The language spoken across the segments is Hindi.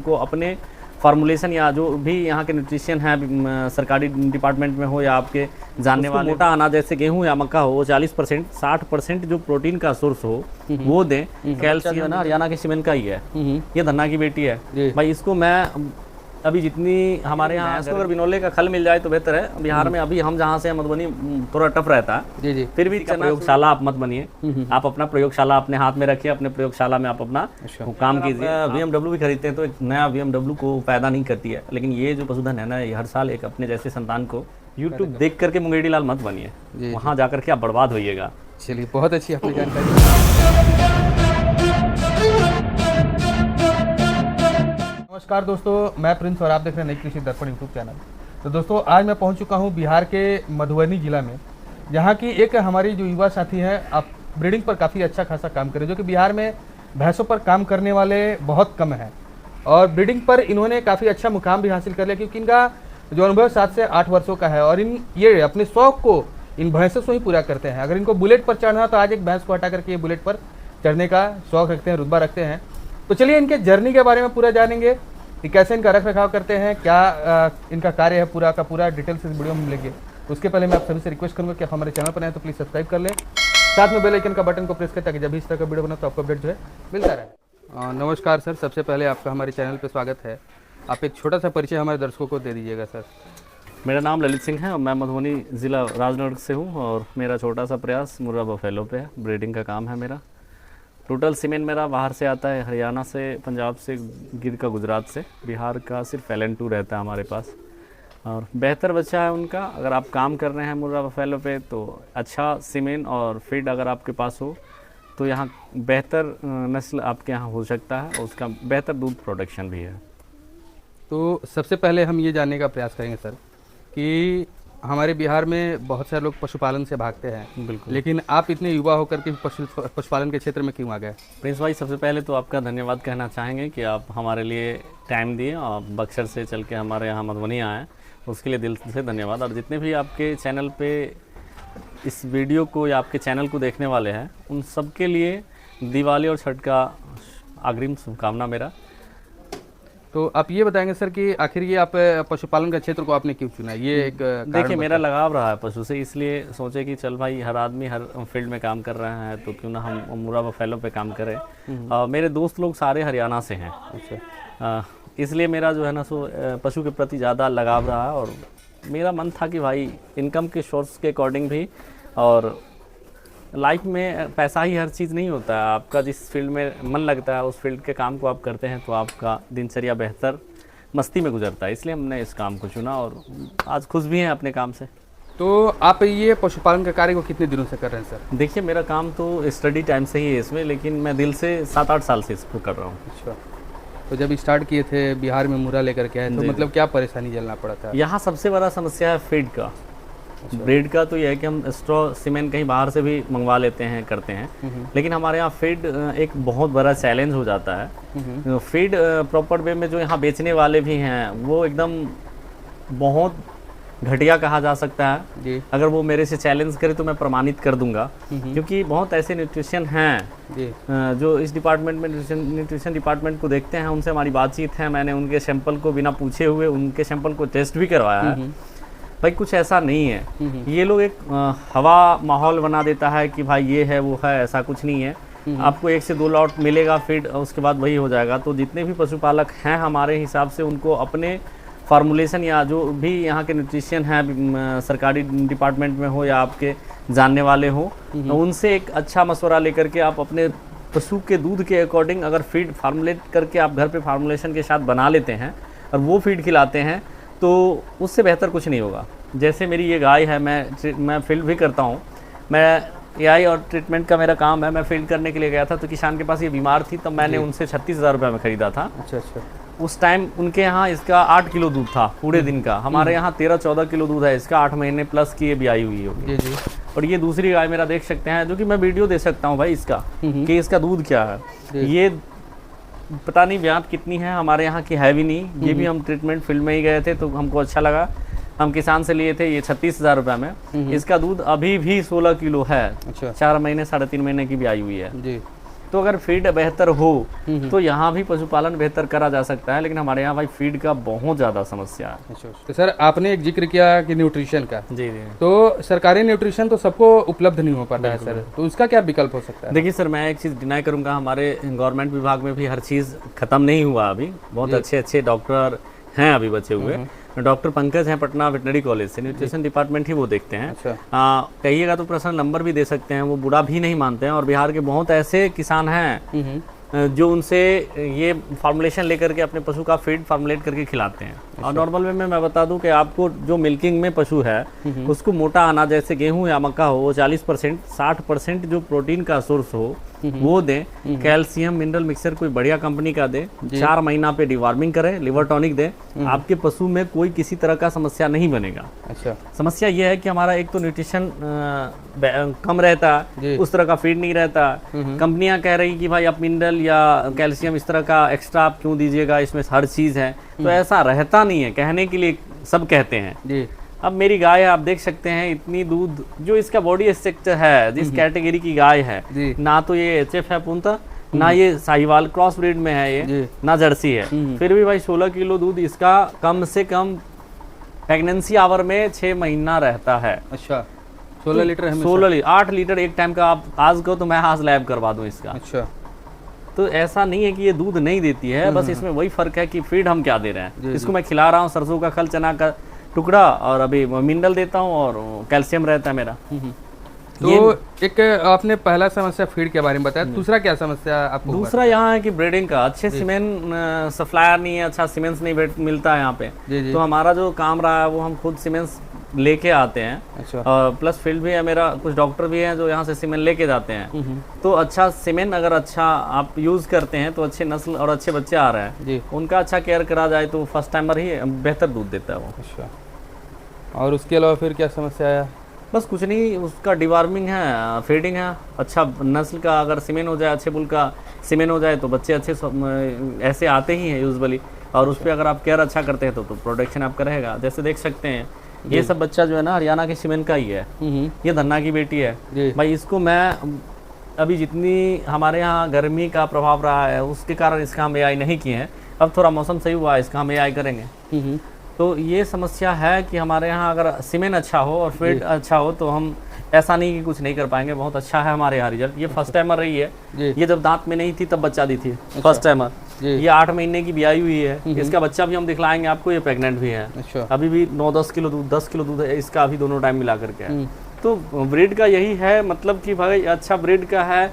उनको अपने फार्मूलेशन या जो भी यहाँ के न्यूट्रिशन है सरकारी डिपार्टमेंट में हो या आपके जानने वाले मोटा अनाज जैसे गेहूं या मक्का हो 40% 60% जो प्रोटीन का सोर्स हो वो दें। कैल्शियम ना हरियाणा के सीमेंट का ही है, ये धन्ना की बेटी है भाई। इसको मैं अभी जितनी हमारे यहाँ अगर बिनौले का खल मिल जाए तो बेहतर है। बिहार में अभी हम जहाँ से मधुबनी थोड़ा टफ रहता है जी। फिर भी प्रयोगशाला आप मत बनिए, आप अपना प्रयोगशाला अपने हाथ में रखिए, अपने प्रयोगशाला में आप अपना काम कीजिए। BMW भी खरीदते हैं तो एक नया BMW को पैदा नहीं करती है, लेकिन ये जो पशुधन है ना, ये हर साल एक अपने जैसे संतान को यूट्यूब देख करके मुंगेरी लाल मत बनिए, वहाँ जाकर के आप बर्बाद होइएगा। चलिए, बहुत अच्छी आपने जानकारी। नमस्कार दोस्तों, मैं प्रिंस और आप देख रहे हैं नई कृषि दर्पण यूट्यूब चैनल। तो दोस्तों, आज मैं पहुंच चुका हूं बिहार के मधुबनी जिला में, जहां की एक हमारी जो युवा साथी हैं, आप ब्रीडिंग पर काफ़ी अच्छा खासा काम करें, जो कि बिहार में भैंसों पर काम करने वाले बहुत कम हैं। और ब्रीडिंग पर इन्होंने काफ़ी अच्छा मुकाम भी हासिल कर लिया, क्योंकि इनका जो अनुभव 7 से 8 वर्षों का है और ये अपने शौक को इन भैंसों से ही पूरा करते हैं। अगर इनको बुलेट पर चढ़ना तो आज एक भैंस को हटा करके ये बुलेट पर चढ़ने का शौक रखते हैं, रुतबा रखते हैं। तो चलिए इनके जर्नी के बारे में पूरा जानेंगे कि कैसे इनका रख रखाव करते हैं, क्या इनका कार्य है, पूरा का पूरा डिटेल से इस वीडियो में मिलेंगे। उसके पहले मैं आप सभी से रिक्वेस्ट करूँगा कि आप हमारे चैनल पर आए तो प्लीज़ सब्सक्राइब कर लें, साथ में बेल आइकन का बटन को प्रेस करें ताकि जब भी इस तरह का वीडियो बना तो आपको अपडेट जो है मिलता रहे। नमस्कार सर, सबसे पहले आपका हमारे चैनल पर स्वागत है। आप एक छोटा सा परिचय हमारे दर्शकों को दे दीजिएगा सर। मेरा नाम ललित सिंह है और मैं मधुबनी ज़िला राजनगर से हूँ और मेरा छोटा सा प्रयास मुर्रा बफेलो पे है। ब्रीडिंग का काम है मेरा। टोटल सीमेंट मेरा बाहर से आता है, हरियाणा से, पंजाब से, गिर का गुजरात से। बिहार का सिर्फ LN2 रहता है हमारे पास और बेहतर बच्चा है उनका। अगर आप काम कर रहे हैं मुर्रा बफेलो पे तो अच्छा सीमेंट और फीड अगर आपके पास हो तो यहाँ बेहतर नस्ल आपके यहाँ हो सकता है और उसका बेहतर दूध प्रोडक्शन भी है। तो सबसे पहले हम ये जानने का प्रयास करेंगे सर कि हमारे बिहार में बहुत सारे लोग पशुपालन से भागते हैं, बिल्कुल, लेकिन लेकिन आप इतने युवा होकर के पशुपालन के क्षेत्र में क्यों आ गए? प्रिंस भाई, सबसे पहले तो आपका धन्यवाद कहना चाहेंगे कि आप हमारे लिए टाइम दिए और बक्सर से चल के हमारे यहाँ मधुबनी आए, उसके लिए दिल से धन्यवाद। और जितने भी आपके चैनल पे इस वीडियो को या आपके चैनल को देखने वाले हैं, उन सब के लिए दिवाली और छठ का अग्रिम शुभकामना मेरा। तो आप ये बताएंगे सर कि आखिर ये आप पशुपालन का क्षेत्र को आपने क्यों चुना? ये एक देखिए, मेरा लगाव रहा है पशु से, इसलिए सोचे कि चल भाई, हर आदमी हर फील्ड में काम कर रहे हैं तो क्यों ना हम मुर्रा बफेलो पे काम करें। मेरे दोस्त लोग सारे हरियाणा से हैं, अच्छा, इसलिए मेरा जो है ना सो पशु के प्रति ज़्यादा लगाव रहा है। और मेरा मन था कि भाई इनकम के सोर्स के अकॉर्डिंग भी, और लाइफ में पैसा ही हर चीज़ नहीं होता है। आपका जिस फील्ड में मन लगता है उस फील्ड के काम को आप करते हैं तो आपका दिनचर्या बेहतर मस्ती में गुजरता है, इसलिए हमने इस काम को चुना और आज खुश भी हैं अपने काम से। तो आप ये पशुपालन का कार्य को कितने दिनों से कर रहे हैं सर? देखिए, मेरा काम तो स्टडी टाइम से ही है इसमें, लेकिन मैं दिल से 7-8 साल से इसको कर रहा हूँ। अच्छा, तो जब स्टार्ट किए थे बिहार में मुर्रा लेकर के आए तो मतलब क्या परेशानी झेलना पड़ा था? यहाँ सबसे बड़ा समस्या है फीड का। ब्रीड का तो यह है कि हम स्ट्रॉ सीमेंट कहीं बाहर से भी मंगवा लेते हैं, करते हैं, लेकिन हमारे यहाँ फीड एक बहुत बड़ा चैलेंज हो जाता है। फीड प्रॉपर वे में जो यहाँ बेचने वाले भी हैं वो एकदम बहुत घटिया कहा जा सकता है जी। अगर वो मेरे से चैलेंज करे तो मैं प्रमाणित कर दूंगा, क्योंकि बहुत ऐसे न्यूट्रिशन हैं जो इस डिपार्टमेंट में न्यूट्रिशन डिपार्टमेंट को देखते हैं, उनसे हमारी बातचीत है। मैंने उनके सैंपल को बिना पूछे हुए उनके सैंपल को टेस्ट भी करवाया है। भाई कुछ ऐसा नहीं है, ये लोग एक हवा माहौल बना देता है कि भाई ये है वो है, ऐसा कुछ नहीं है। आपको 1 से 2 लॉट मिलेगा फीड, उसके बाद वही हो जाएगा। तो जितने भी पशुपालक हैं हमारे हिसाब से उनको अपने फार्मूलेशन या जो भी यहाँ के न्यूट्रिशन है सरकारी डिपार्टमेंट में हो या आपके जानने वाले हो, उनसे एक अच्छा मशवरा लेकर के आप अपने पशु के दूध के अकॉर्डिंग अगर फीड फार्मूलेट करके आप घर पे फार्मूलेशन के साथ बना लेते हैं और वो फीड खिलाते हैं तो उससे बेहतर कुछ नहीं होगा। जैसे मेरी ये गाय है, मैं फील्ड भी करता हूँ, मैं AI और ट्रीटमेंट का मेरा काम है। मैं फील्ड करने के लिए गया था तो किसान के पास ये बीमार थी, तब मैंने उनसे 36,000 रुपये में ख़रीदा था। अच्छा अच्छा। उस टाइम उनके यहाँ इसका 8 किलो दूध था पूरे दिन का, हमारे यहाँ 13-14 किलो दूध है इसका, 8 महीने प्लस की ये भी आई हुई होगी। और ये दूसरी गाय मेरा देख सकते हैं, जो कि मैं वीडियो दे सकता हूँ भाई इसका कि इसका दूध क्या है। ये पता नहीं ब्यात कितनी है, हमारे यहाँ की है भी नहीं। ये भी हम ट्रीटमेंट फील्ड में ही गए थे तो हमको अच्छा लगा, हम किसान से लिए थे। ये 36,000 रुपये में इसका दूध अभी भी 16 किलो है। अच्छा। 4 महीने 3.5 महीने की भी आई हुई है जी। तो अगर फीड बेहतर हो तो यहाँ भी पशुपालन बेहतर करा जा सकता है, लेकिन हमारे यहाँ भाई फीड का बहुत ज़्यादा समस्या है। अच्छा, तो सर आपने एक जिक्र किया कि न्यूट्रिशन का, जी जी। तो सरकारी न्यूट्रिशन तो सबको उपलब्ध नहीं हो पाता है सर, तो उसका क्या विकल्प हो सकता है? देखिए सर, मैं एक चीज़ डिनाई करूँगा, हमारे गवर्नमेंट विभाग में भी हर चीज़ ख़त्म नहीं हुआ अभी, बहुत अच्छे अच्छे डॉक्टर हैं अभी बचे हुए। डॉक्टर पंकज हैं पटना वेटनरी कॉलेज से, न्यूट्रिशन डिपार्टमेंट ही वो देखते हैं। अच्छा। कहिएगा तो पर्सनल नंबर भी दे सकते हैं, वो बुरा भी नहीं मानते हैं। और बिहार के बहुत ऐसे किसान हैं जो उनसे ये फार्मुलेशन लेकर के अपने पशु का फीड फार्मुलेट करके खिलाते हैं। और नॉर्मल वे में मैं बता दूं कि आपको जो मिल्किंग में पशु है उसको मोटा अनाज जैसे गेहूं या मक्का हो, वो 40% 60% जो प्रोटीन का सोर्स हो वो दें। कैल्शियम मिनरल मिक्सर कोई बढ़िया कंपनी का दे, 4 महीना पे डिवार्मिंग करें, लिवर टॉनिक दे, आपके पशु में कोई किसी तरह का समस्या नहीं बनेगा। अच्छा। समस्या ये है कि हमारा एक तो न्यूट्रिशन कम रहता है, उस तरह का फीड नहीं रहता। कंपनियां कह रही कि भाई आप मिनरल या कैल्शियम इस तरह का एक्स्ट्रा आप क्यों दीजिएगा, इसमें हर चीज़ है, तो ऐसा रहता नहीं है। कहने के लिए सब कहते हैं जी। अब मेरी गाय है, आप देख सकते हैं इतनी दूध, जो इसका बॉडी स्ट्रक्चर है, जिस कैटेगरी की गाय है, ना तो ये HF है पूर्णतः, ना ये साहिवाल क्रॉस ब्रीड में है ये, ना जर्सी है, फिर भी भाई 16 किलो दूध इसका कम से कम प्रेगनेंसी आवर में 6 महीना रहता है। अच्छा, 16 लीटर 8 लीटर एक टाइम का आप आज को तो मैं आज लैब करवा दूं इसका। अच्छा। तो ऐसा नहीं है कि ये दूध नहीं देती है, बस इसमें वही फर्क है कि फीड हम क्या दे रहे हैं। इसको मैं खिला रहा हूँ सरसों का खल, चना का टुकड़ा, और अभी मिनरल देता हूँ और कैल्शियम रहता है मेरा। तो एक आपने पहला समस्या फीड के बारे में बताया, दूसरा क्या समस्या आपको? दूसरा यहाँ है कि ब्रीडिंग का अच्छे सीमेंट सप्लायर नहीं है, अच्छा सीमेंट्स नहीं मिलता है यहाँ पे। तो हमारा जो काम रहा है वो हम खुद सीमेंट्स लेके आते हैं। अच्छा। और प्लस फील्ड भी है मेरा, कुछ डॉक्टर भी हैं जो यहाँ से सीमेंट लेके जाते हैं। तो अच्छा सीमेंट अगर अच्छा आप यूज़ करते हैं तो अच्छे नस्ल और अच्छे बच्चे आ रहे हैं जी, उनका अच्छा केयर करा जाए तो फर्स्ट टाइमर ही बेहतर दूध देता है वो। अच्छा। और उसके अलावा फिर क्या समस्या आया? बस कुछ नहीं, उसका डिवार्मिंग है, फीडिंग है, अच्छा नस्ल का अगर सीमेंट हो जाए, अच्छे बुल का सीमेंट हो जाए तो बच्चे अच्छे ऐसे आते ही हैं यूजुअली। और उस पर अगर आप केयर अच्छा करते हैं तो प्रोडक्शन आपका रहेगा। जैसे देख सकते हैं ये सब बच्चा जो है ना हरियाणा के सीमेंट का ही है, ये धन्ना की बेटी है भाई। इसको मैं अभी जितनी हमारे यहाँ गर्मी का प्रभाव रहा है उसके कारण इसका हम AI नहीं किए हैं, अब थोड़ा मौसम सही हुआ है इसका हम AI करेंगे। तो ये समस्या है कि हमारे यहाँ अगर सीमेंट अच्छा हो और फीड अच्छा हो तो हम ऐसा नहीं कि कुछ नहीं कर पाएंगे। बहुत अच्छा है हमारे यहाँ रिजल्ट। ये फर्स्ट टाइमर रही है, ये जब दांत में नहीं थी तब बच्चा दी थी। फर्स्ट टाइमर ये 8 महीने की ब्याई हुई है, इसका बच्चा भी हम दिखलाएंगे आपको, ये प्रेग्नेंट भी है। अच्छा। अभी भी 9-10 किलो दूध 10 किलो दूध है इसका अभी दोनों टाइम मिला करके है। तो ब्रीड का यही है, मतलब कि भाई अच्छा ब्रीड का है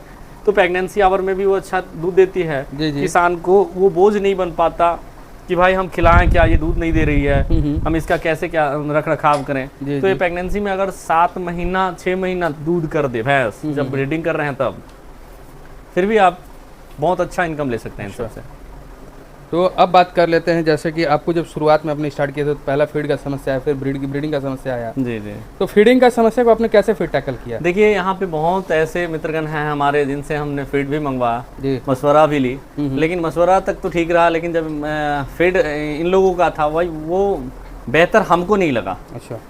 तो प्रेगनेंसी आवर में भी वो अच्छा दूध देती है। किसान को वो बोझ नहीं बन पाता कि भाई हम खिलाएं क्या, ये दूध नहीं दे रही है, हम इसका कैसे क्या रख रखाव करें। तो ये प्रेगनेंसी में अगर 7 महीना 6 महीना दूध कर दे भैंस, जब ब्रीडिंग कर रहे हैं तब, फिर भी आप बहुत अच्छा इनकम ले सकते हैं इन सबसे। तो अब बात कर लेते हैं, जैसे कि आपको जब शुरुआत में अपने स्टार्ट किया तो पहला फीड का समस्या है, फिर ब्रीडिंग का समस्या आया। जी जी। तो फीडिंग का समस्या को आपने कैसे फिर टैकल किया? देखिए यहाँ पे बहुत ऐसे मित्रगण हैं हमारे जिनसे हमने फीड भी मंगवाया, मशवरा भी ली, लेकिन मशवरा तक तो ठीक रहा, लेकिन जब फीड इन लोगों का था वही वो बेहतर हमको नहीं लगा। अच्छा।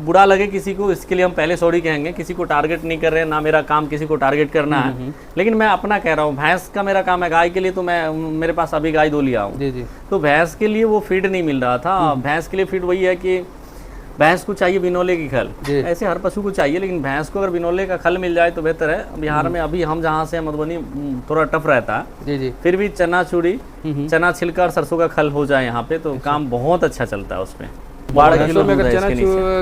बुरा लगे किसी को इसके लिए हम पहले सॉरी कहेंगे, किसी को टारगेट नहीं कर रहे हैं, ना मेरा काम किसी को टारगेट करना है, लेकिन मैं अपना कह रहा हूँ। भैंस का मेरा काम है, गाय के लिए तो मैं मेरे पास अभी गाय 2 लिया हूँ, तो भैंस के लिए वो फीड नहीं मिल रहा था। भैंस के लिए फीड वही है कि भैंस को चाहिए बिनौले की खल, ऐसे हर पशु को चाहिए, लेकिन भैंस को अगर बिनौले का खल मिल जाए तो बेहतर है। बिहार में अभी हम जहाँ से मधुबनी थोड़ा टफ रहता है, फिर भी चना चूड़ी, चना छिलका और सरसों का खल हो जाए यहाँ पे तो काम बहुत अच्छा चलता है उसमें। 12 किलो में चना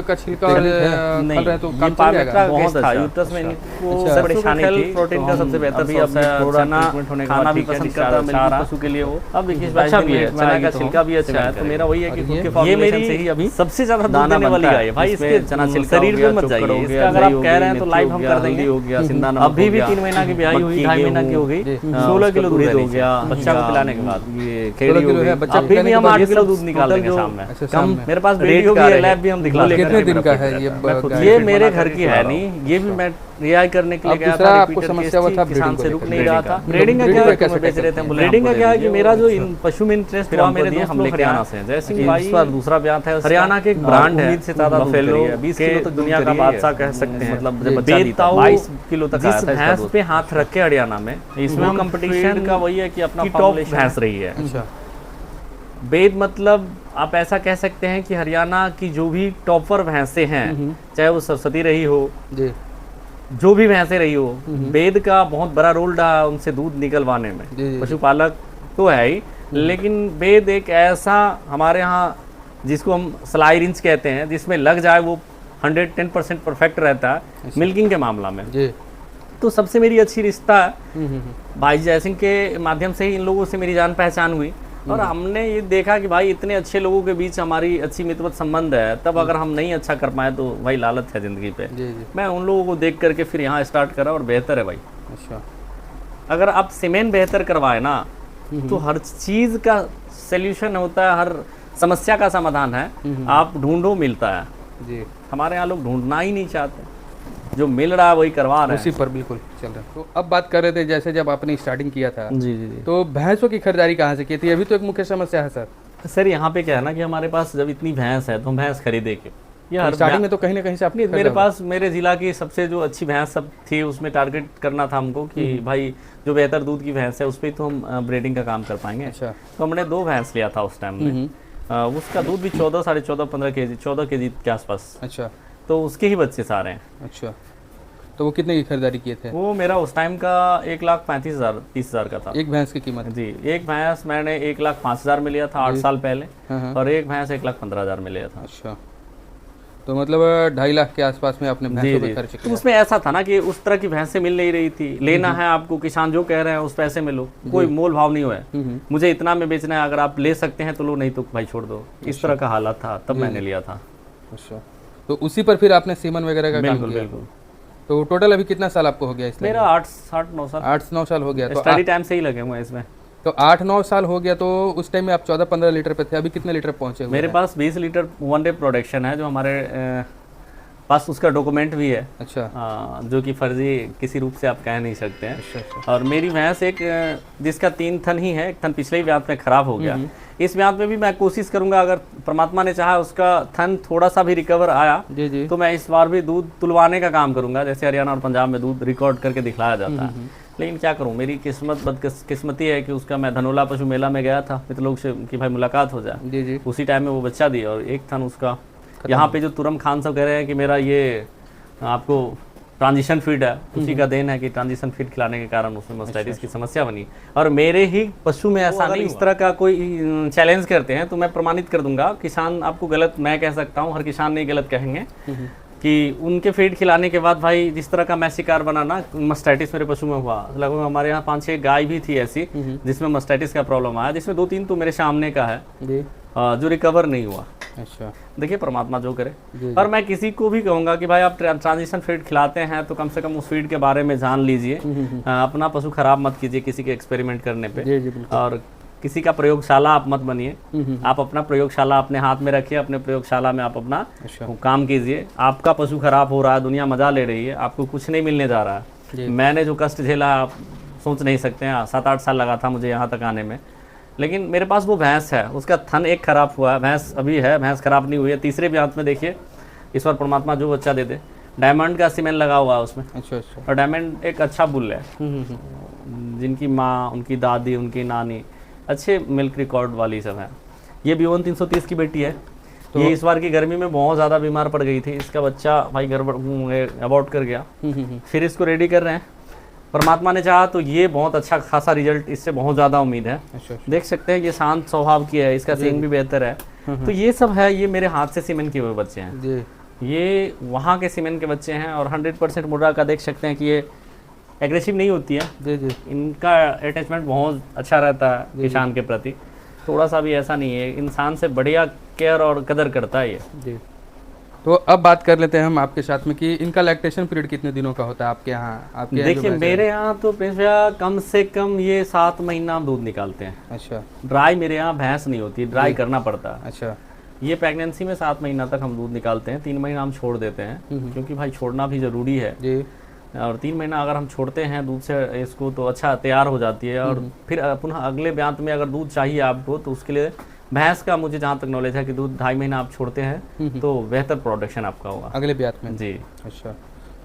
का छिलका और खल रहे तो काम चल जाएगा। बहुत अच्छा यूट्रस में इनको परेशानी थी, प्रोटीन का सबसे बेहतर भी अब चना खाना भी पसंद करता है मिल्की पशु के लिए। वो अब 21-22 अच्छा भी है, चना का छिलका भी अच्छा है। तो मेरा वही है कि खुद के फॉर्मुलेशन से ही अभी सबसे ज्यादा दाना देने वाली गाय है भाई। इसके चना छिलका शरीर पे मत जाइए, इसका अगर आप कह रहे हैं तो लाइव हम कर देंगे। हो गया सिंधा नमक, अभी भी 3 महीना की ब्याई हुई, 2.5 महीना की हो गई, 16 किलो दूध हो गया बच्चा को पिलाने के बाद। ये खेड़ी हो गई, अभी भी हम 8 किलो दूध निकाल देंगे शाम में। मेरे पास वीडियो भी लैब भी हम दिखा लेंगे। कितने दिन का है ये? ये मेरे घर की है नहीं, ये भी मैं रियाई करने के लिए गया था। आपको समस्या हुआ था किसान से रुक नहीं रहा था। ब्रीडिंग का क्या कैसे बेच रहे थे? ब्रीडिंग का क्या है कि मेरा जो इन पशु में इंटरेस्ट हुआ मेरे दोस्त लोग हरियाणा से हैं। जैसे कि इस बार दूसरा ब्याह है, हरियाणा के एक ब्रांड है, उम्मीद से ज्यादा बफेलो 20 किलो तक दुनिया का बादशाह कह सकते हैं। मतलब जब बच्चा देता 22 किलो तक आया था। भैंस पे हाथ रख के हरियाणा में, इसमें कंपटीशन का वही है कि अपना टॉप भैंस रही है। अच्छा, बेद मतलब आप ऐसा कह सकते हैं कि हरियाणा की जो भी टॉपर भैंसें हैं, चाहे वो सरस्वती रही हो जी, जो भी भैंसें रही हो, बेद का बहुत बड़ा रोल रहा उनसे दूध निकलवाने में। पशुपालक तो है ही, लेकिन बेद एक ऐसा हमारे यहाँ जिसको हम सलाई रिंच कहते हैं, जिसमें लग जाए वो 110% परफेक्ट रहता है मिल्किंग के मामला में जी। तो सबसे मेरी अच्छी रिश्ता है भाई जयसिंह के माध्यम से ही इन लोगों से मेरी जान पहचान हुई। और हमने ये देखा कि भाई इतने अच्छे लोगों के बीच हमारी अच्छी मित्रवत संबंध है, तब अगर हम नहीं अच्छा कर पाए तो भाई लालच है जिंदगी पे। जी जी। मैं उन लोगों को देख करके फिर यहाँ स्टार्ट करा और बेहतर है भाई। अच्छा, अगर आप सीमेंट बेहतर करवाए ना तो हर चीज का सल्यूशन होता है, हर समस्या का समाधान है। आप ढूंढो मिलता है जी। हमारे यहाँ लोग ढूंढना ही नहीं चाहते, जो मिल रहा है वही करवा रहे हैं। उसी पर बिल्कुल चल रहा है। तो अब बात कर रहे थे जैसे जब आपने स्टार्टिंग किया था, जी जी जी। तो भैंसों की खरीदारी कहाँ से की थी? अभी तो एक मुख्य समस्या है सर। सर यहाँ पे क्या है ना कि हमारे पास जब इतनी भैंस है तो हम भैंस खरीदे क्यों? ये हर स्टार्टिंग में तो कहीं ना कहीं से आपने मेरे पास मेरे जिला की सबसे जो अच्छी भैंस सब थी उसमें टारगेट करना था हमको कि भाई जो बेहतर दूध की भैंस है उस पर तो हम ब्रीडिंग का काम कर पाएंगे। अच्छा। तो हमने 2 भैंस लिया था उस टाइम में। उसका दूध भी 14, 14.5, 15 केजी, 14 केजी के आसपास। अच्छा। तो उसके ही बच्चे सारे हैं। अच्छा, तो वो कितने की खरीदारी किए थे? वो मेरा उस टाइम का 1,35,000 30,000 का था। एक भैंस की कीमत? जी, एक भैंस मैंने 1,05,000 में लिया था 8 साल पहले। और एक भैंस 1,15,000 में लिया था। अच्छा, तो मतलब 2.5 लाख के आसपास में आपने भैंसों पे खर्च किया। तो उसमें ऐसा था ना कि उस तरह की भैंसें मिल नहीं रही थी। लेना है आपको, किसान जो कह रहे हैं उस पैसे में लो, कोई मोल भाव नहीं हुआ है। मुझे इतना में बेचना है, अगर आप ले सकते हैं तो लो, नहीं तो भाई छोड़ दो। इस तरह का हालात था, तब मैंने लिया था। अच्छा, तो उसी पर फिर आपने सीमन वगैरह का काम किया? बिल्कुल। तो टोटल अभी कितना साल आपको हो गया इसमें? मेरा 8-9 साल। 8-9 साल हो गया। तो स्टडी टाइम से ही लगे हुए हैं इसमें। तो 8-9 साल हो गया, तो उस टाइम में आप 14-15 लीटर पे थे, अभी कितने लीटर पहुंचे हुए? मेरे पास 20 लीटर 1 डे प्रोडक्शन है, जो हमारे पास उसका डॉक्यूमेंट भी है। अच्छा। जो कि फर्जी किसी रूप से आप कह नहीं सकते हैं। अच्छा। और मेरी भैंस एक जिसका 3 थन ही है, एक थन पिछले ही ब्यात में खराब हो गया। इस ब्यात में भी मैं कोशिश करूंगा, अगर परमात्मा ने चाहा उसका थन थोड़ा सा भी रिकवर आया जी जी, तो मैं इस बार भी दूध तुलवाने का काम करूंगा, जैसे हरियाणा और पंजाब में दूध रिकॉर्ड करके दिखलाया जाता है। लेकिन क्या करूं, मेरी किस्मत बदकिस्मती है कि उसका मैं धनोला पशु मेला में गया था मित्र लोग से कि भाई मुलाकात हो जाए। जी जी। उसी टाइम में वो बच्चा दिया और एक थन उसका। यहाँ पे जो तुरम खान सब कह रहे हैं कि मेरा ये आपको ट्रांजिशन फीड है, उसी का देन है कि ट्रांजिशन फीड खिलाने के कारण उसमें मास्टाइटिस की समस्या बनी। और मेरे ही पशु में ऐसा नहीं, इस तरह का कोई चैलेंज करते हैं तो मैं प्रमाणित कर दूंगा। किसान आपको गलत मैं कह सकता हूँ, हर किसान नहीं गलत कहेंगे कि उनके फीड खिलाने के बाद भाई जिस तरह का मैं शिकार बना ना, मास्टाइटिस मेरे पशु में हुआ। लगभग हमारे यहाँ 5-6 गाय भी थी ऐसी जिसमें मास्टाइटिस का प्रॉब्लम आया, जिसमें 2-3 तो मेरे सामने का है जी, जो रिकवर नहीं हुआ। अच्छा, देखिए परमात्मा जो करे। और मैं किसी को भी कहूंगा कि भाई आप ट्रांजिशन फीड खिलाते हैं तो कम से कम उस फीड के बारे में जान लीजिए। अपना पशु खराब मत कीजिए किसी के एक्सपेरिमेंट करने पे। जी जी, बिल्कुल। और किसी का प्रयोगशाला आप मत बनिए। आप अपना प्रयोगशाला अपने हाथ में रखिए, अपने प्रयोगशाला में आप अपना काम कीजिए। आपका पशु खराब हो रहा है, दुनिया मजा ले रही है, आपको कुछ नहीं मिलने जा रहा है। मैंने जो कष्ट झेला आप सोच नहीं सकते हैं। 7-8 साल लगा था मुझे यहाँ तक आने में। लेकिन मेरे पास वो भैंस है, उसका थन एक खराब हुआ है, भैंस अभी है, भैंस खराब नहीं हुई है। तीसरे ब्यात में देखिए इस बार परमात्मा जो बच्चा दे दे, डायमंड का सीमेंट लगा हुआ है उसमें। अच्छा अच्छा। और डायमंड एक अच्छा बुल है, जिनकी माँ, उनकी दादी, उनकी नानी अच्छे मिल्क रिकॉर्ड वाली सब है। ये B1 330 की बेटी है। तो ये इस बार की गर्मी में बहुत ज़्यादा बीमार पड़ गई थी। इसका बच्चा भाई गड़बड़ अबॉर्ट कर गया। फिर इसको रेडी कर रहे हैं, परमात्मा ने चाहा तो ये बहुत अच्छा खासा रिजल्ट, इससे बहुत ज़्यादा उम्मीद है। अच्छा। देख सकते हैं ये शांत स्वभाव की है, इसका सींग भी बेहतर है। तो ये सब है, ये मेरे हाथ से सीमेंट किए हुए बच्चे हैं जी। ये वहाँ के सीमेंट के बच्चे हैं। और 100% मुर्रा का देख सकते हैं कि ये एग्रेसिव नहीं होती है। जी जी, इनका अटैचमेंट बहुत अच्छा रहता है किसान के प्रति, थोड़ा सा भी ऐसा नहीं है। इंसान से बढ़िया केयर और कदर करता है ये। जी। तो अब बात कर लेते हैं हम आपके साथ में कि इनका लैक्टेशन पीरियड कितने दिनों का होता है आपके यहाँ? आपके देखिए मेरे यहाँ तो भैंसिया कम से कम ये 7 महीना दूध निकालते हैं। अच्छा। ड्राई मेरे यहाँ भैंस नहीं होती, ड्राई करना पड़ता है। अच्छा। ये प्रेगनेंसी में 7 महीना तक हम दूध निकालते हैं, 3 महीना हम छोड़ देते हैं, क्योंकि भाई छोड़ना भी ज़रूरी है जी। और 3 महीना अगर हम छोड़ते हैं दूध से इसको तो अच्छा तैयार हो जाती है। और फिर पुनः अगले ब्यांत में अगर दूध चाहिए आपको तो उसके लिए भैंस का मुझे जहाँ तक नॉलेज है कि दूध 2.5 महीना आप छोड़ते हैं तो बेहतर प्रोडक्शन आपका होगा अगले ब्यात में जी। अच्छा,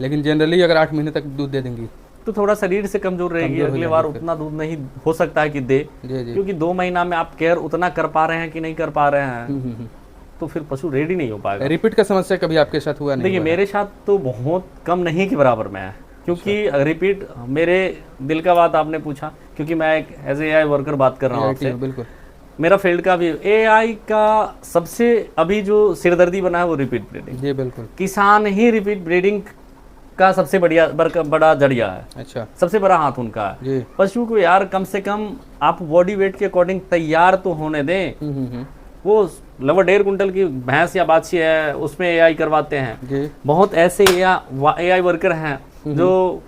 लेकिन जनरली अगर 8 महीने तक दूध दे देंगी तो थोड़ा शरीर से कमजोर रहेगी, अगले बार उतना दूध नहीं हो सकता है कि दे, जी जी। क्योंकि 2 महीना में आप केयर उतना कर पा रहे हैं कि नहीं कर पा रहे हैं तो फिर पशु रेडी नहीं हो पाएगा। रिपीट का समस्या कभी आपके साथ हुआ नहीं? देखिए मेरे साथ तो बहुत कम नहीं के बराबर में है, क्योंकि रिपीट मेरे दिल का बात आपने पूछा, क्योंकि मैं एक एज ए AI वर्कर बात कर रहा हूँ आपसे। बिल्कुल, मेरा फील्ड का भी AI का सबसे अभी जो सिरदर्दी बना है वो रिपीट ब्रीडिंग। जी बिल्कुल। किसान ही रिपीट ब्रीडिंग का सबसे बड़ा जरिया है, अच्छा, सबसे बड़ा हाथ उनका है। जी। पशु को यार कम से कम आप बॉडी वेट के अकॉर्डिंग तैयार तो होने दें। वो लगभग 1.5 कुंटल की भैंस या बाछी है उसमें AI करवाते हैं जी। बहुत ऐसे AI वर्कर हैं जो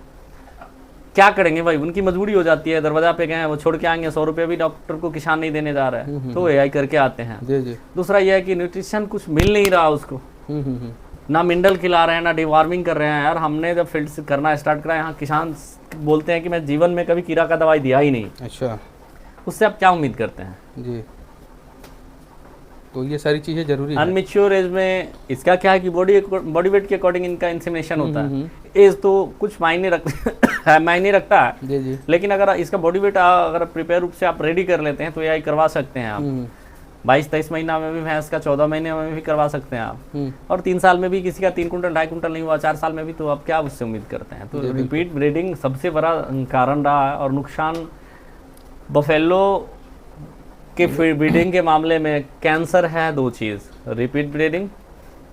क्या करेंगे भाई, उनकी मजबूरी हो जाती है, दरवाजा पे गए वो छोड़ के आएंगे, 100 रुपये भी डॉक्टर को किसान नहीं देने जा रहा है तो AI करके आते हैं। जी जी। दूसरा यह है कि न्यूट्रिशन कुछ मिल नहीं रहा उसको, ना मिनरल खिला रहे हैं ना डिवॉर्मिंग कर रहे हैं। यार हमने जब फील्ड से करना स्टार्ट करा, यहाँ किसान बोलते हैं कि मैं जीवन में कभी कीड़ा का दवाई दिया ही नहीं। अच्छा, उससे आप क्या उम्मीद करते हैं? जी। तो ये सारी चीजें जरूरी है। अनमेच्योर एज में इसका क्या है कि बॉडी वेट के अकॉर्डिंग इनका इंसेमिनेशन होता है। एज तो कुछ मायने रखता है जी जी। लेकिन अगर इसका बॉडी वेट अगर प्रिपेयर रूप से आप रेडी कर लेते हैं तो AI करवा सकते हैं आप। 22-23 महीना में भी भैंस का, 14 महीने में भी करवा सकते हैं आप। और 3 साल में भी किसी का 3 कुंटल 2.5 कुंटल नहीं हुआ, 4 साल में भी, तो आप क्या उससे उम्मीद करते हैं? तो रिपीट ब्रीडिंग सबसे बड़ा कारण रहा है। और नुकसान बफेलो के ब्रीडिंग के मामले में कैंसर है 2 चीज़, रिपीट ब्रीडिंग,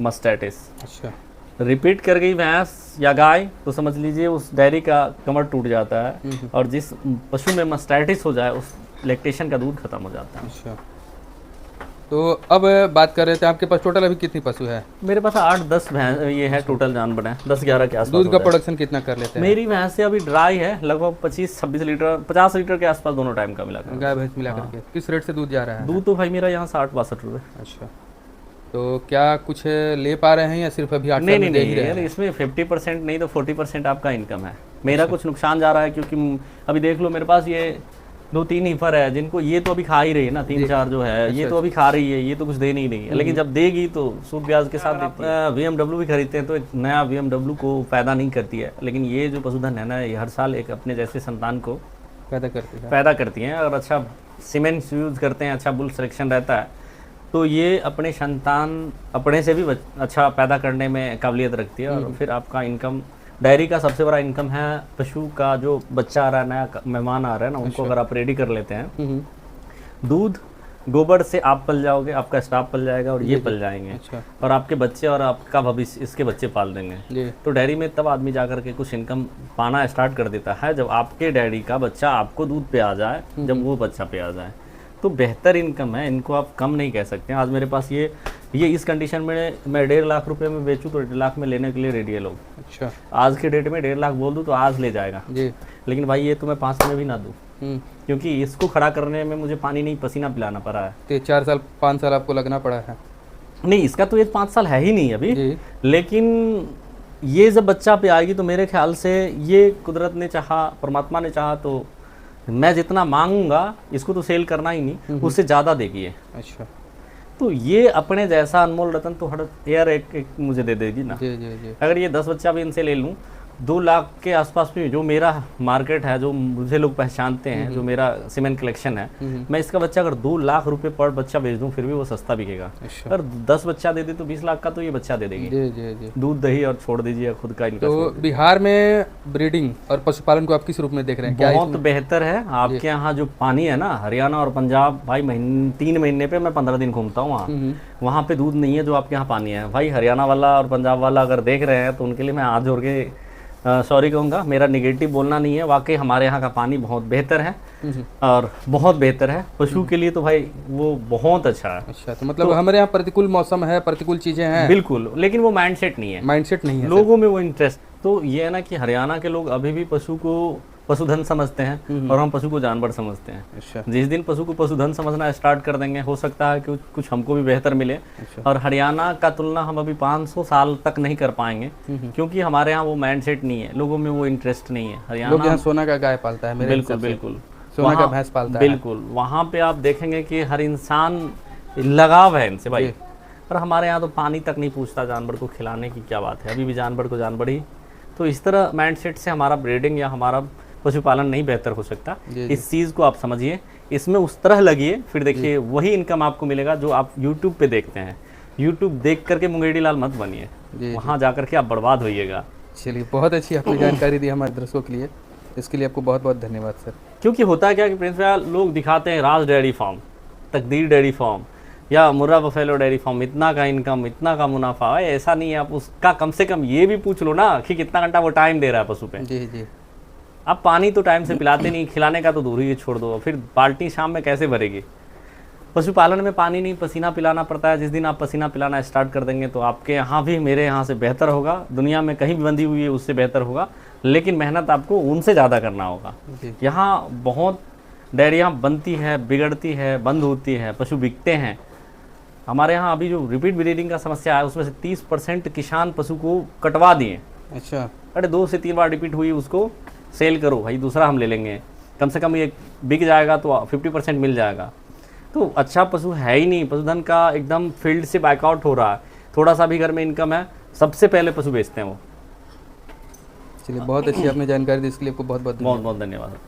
मस्टैटिस। अच्छा, रिपीट कर गई भैंस या गाय तो समझ लीजिए उस डेयरी का कमर टूट जाता है, और जिस पशु में मस्टैटिस हो जाए उस लैक्टेशन का दूध खत्म हो जाता है। अच्छा। तो अब बात कर रहे थे, आपके पास टोटल अभी कितनी पशु है? मेरे पास 8-10 भैंस ये है टोटल जानवर हैं, 10-11 के आसपास। दूध का प्रोडक्शन कितना कर लेते हैं? मेरी भैंस से अभी ड्राई है लगभग 25-26 लीटर, 50 लीटर के आसपास दोनों टाइम का मिलाकर, गाय भैंस मिला करके। किस रेट से दूध जा रहा है? दूध तो भाई मेरा यहाँ 60-62 रुपये। अच्छा, तो क्या कुछ ले पा रहे हैं या सिर्फ अभी 8 नहीं यार, इसमें 50% नहीं तो 40% आपका इनकम है। मेरा कुछ नुकसान जा रहा है, क्योंकि अभी देख लो मेरे पास ये 2-3 हीफर है जिनको ये तो अभी खा ही रही है ना, 3-4 जो है ये तो अभी खा रही है, ये तो कुछ दे नहीं रही है, लेकिन जब देगी तो सूद ब्याज के साथ देती है। BMW भी खरीदते हैं तो एक नया BMW को पैदा नहीं करती है, लेकिन ये जो पशुधन है ना ये हर साल एक अपने जैसे संतान को पैदा करती हैं। और अच्छा सीमेंट यूज करते हैं, अच्छा बुल सिलेक्शन रहता है, तो ये अपने संतान अपने से भी अच्छा पैदा करने में काबिलियत रखती है। और फिर आपका इनकम, डेयरी का सबसे बड़ा इनकम है पशु का जो बच्चा आ रहा है, नया मेहमान आ रहा है ना, उनको अगर आप रेडी कर लेते हैं, दूध गोबर से आप पल जाओगे, आपका स्टाफ पल जाएगा और ये पल जाएंगे। अच्छा। और आपके बच्चे और आपका भविष्य इसके बच्चे पाल देंगे। तो डेयरी में तब आदमी जाकर के कुछ इनकम पाना स्टार्ट कर देता है जब आपके डैडी का बच्चा आपको दूध पे आ जाए, जब वो बच्चा पे आ जाए, तो बेहतर इनकम है, इनको आप कम नहीं कह सकते। आज मेरे पास ये इस कंडीशन में मैं 1.5 लाख रुपए में बेचूं तो 1.5 लाख में लेने के लिए रेडी है लोग। अच्छा, आज के डेट में 1.5 लाख बोल दूं तो आज ले जाएगा जी। लेकिन भाई ये तो मैं 5 में भी ना दूं, क्योंकि इसको खड़ा करने में मुझे पानी नहीं पसीना पिलाना पड़ा है। तो 4 साल 5 साल आपको लगना पड़ा है? नहीं, इसका तो ये 5 साल है ही नहीं अभी, लेकिन ये जब बच्चा पे आएगी तो मेरे ख्याल से ये कुदरत ने चाहा, परमात्मा ने चाहा तो मैं जितना मांगूंगा इसको तो सेल करना ही नहीं, उससे ज़्यादा देगी ये। अच्छा, तो ये अपने जैसा अनमोल रतन तो हर यार एक मुझे दे देगी ना। जी जी जी। अगर ये 10 बच्चा भी इनसे ले लूँ, 2 लाख के आसपास में जो मेरा मार्केट है, जो मुझे लोग पहचानते हैं, जो मेरा सीमेंट कलेक्शन है, मैं इसका बच्चा अगर 2 लाख रुपए पर बच्चा बेच दूं फिर भी वो सस्ता बिकेगा। अच्छा। अगर 10 बच्चा दे दे तो 20 लाख का तो ये बच्चा दे देगी। जी जी जी। दूध दही और छोड़ दीजिए खुद का इनका। तो बिहार में ब्रीडिंग और पशुपालन को आप किस रूप में देख रहे हैं? बहुत बेहतर है। आपके यहाँ जो पानी है ना, हरियाणा और पंजाब, भाई 3 महीने पे मैं 15 दिन घूमता हूँ वहाँ पे दूध नहीं है जो आपके यहाँ पानी है। भाई हरियाणा वाला और पंजाब वाला अगर देख रहे हैं तो उनके लिए मैं हाथ जोड़ के सॉरी कहूँगा, मेरा निगेटिव बोलना नहीं है। वाकई हमारे यहाँ का पानी बहुत बेहतर है और बहुत बेहतर है पशु के लिए, तो भाई वो बहुत अच्छा है। अच्छा, तो मतलब हमारे यहाँ प्रतिकूल मौसम है, प्रतिकूल चीजें हैं, बिल्कुल, लेकिन वो माइंडसेट नहीं है, माइंडसेट नहीं है लोगों में वो इंटरेस्ट। तो ये है ना कि हरियाणा के लोग अभी भी पशु को पशुधन समझते हैं और हम पशु को जानवर समझते हैं। अच्छा। जिस दिन पशु को पशुधन समझना स्टार्ट कर देंगे, हो सकता है कि कुछ हमको भी बेहतर मिले। अच्छा। और हरियाणा का तुलना हम अभी 500 साल तक नहीं कर पाएंगे, क्योंकि हमारे यहाँ वो माइंडसेट नहीं है, लोगों में वो इंटरेस्ट नहीं है। लोग हरियाणा यहाँ सोना का गाय पालता है मेरे बिल्कुल हिसाब से। बिल्कुल सोना का वहाँ- भैंस पालता है। बिल्कुल, वहाँ पे आप देखेंगे कि हर इंसान लगाव है इनसे भाई। जी। पर हमारे यहाँ तो पानी तक नहीं पूछता जानवर को खिलाने की, क्या बात है, अभी भी जानवर को जानवर ही। तो इस तरह माइंडसेट से हमारा ब्रीडिंग या हमारा पशुपालन नहीं बेहतर हो सकता। जी। इस चीज़ को आप समझिए, इसमें उस तरह लगिए, फिर देखिए वही इनकम आपको मिलेगा जो आप यूट्यूब पे देखते हैं। यूट्यूब देख करके मुंगेरी लाल मत बनिए, जी। वहाँ जा करके आप बर्बाद होइएगा। चलिए, बहुत अच्छी आपने जानकारी दी हमारे दर्शकों के लिए, इसके लिए आपको बहुत बहुत धन्यवाद सर। क्योंकि होता है क्या कि प्रिंस भैया, लोग दिखाते हैं राज डेयरी फार्म, तकदीर डेयरी फार्म या मुर्रा बफेलो डेयरी फार्म, इतना का इनकम, इतना का मुनाफा है। ऐसा नहीं है, आप उसका कम से कम ये भी पूछ लो ना कि कितना घंटा वो टाइम दे रहा है पशु पे। जी जी। आप पानी तो टाइम से पिलाते नहीं, खिलाने का तो दूर ही छोड़ दो, फिर बाल्टी शाम में कैसे भरेगी। पशुपालन में पानी नहीं, पसीना पिलाना पड़ता है। जिस दिन आप पसीना पिलाना स्टार्ट कर देंगे तो आपके यहाँ भी मेरे यहाँ से बेहतर होगा, दुनिया में कहीं भी बंधी हुई है उससे बेहतर होगा, लेकिन मेहनत आपको उनसे ज़्यादा करना होगा। यहाँ बहुत डेयरियाँ बनती है, बिगड़ती है, बंद होती है, पशु बिकते हैं। हमारे यहाँ अभी जो रिपीट ब्रीडिंग का समस्या है, उसमें से 30% किसान पशु को कटवा दिए। अच्छा। अरे 2 से 3 बार रिपीट हुई, उसको सेल करो भाई, दूसरा हम ले लेंगे, कम से कम ये बिक जाएगा तो 50% मिल जाएगा। तो अच्छा पशु है ही नहीं, पशुधन का एकदम फील्ड से बैकआउट हो रहा है। थोड़ा सा भी घर में इनकम है, सबसे पहले पशु बेचते हैं वो। चलिए, बहुत अच्छी आपने जानकारी दी, इसके लिए आपको बहुत बहुत बहुत बहुत धन्यवाद।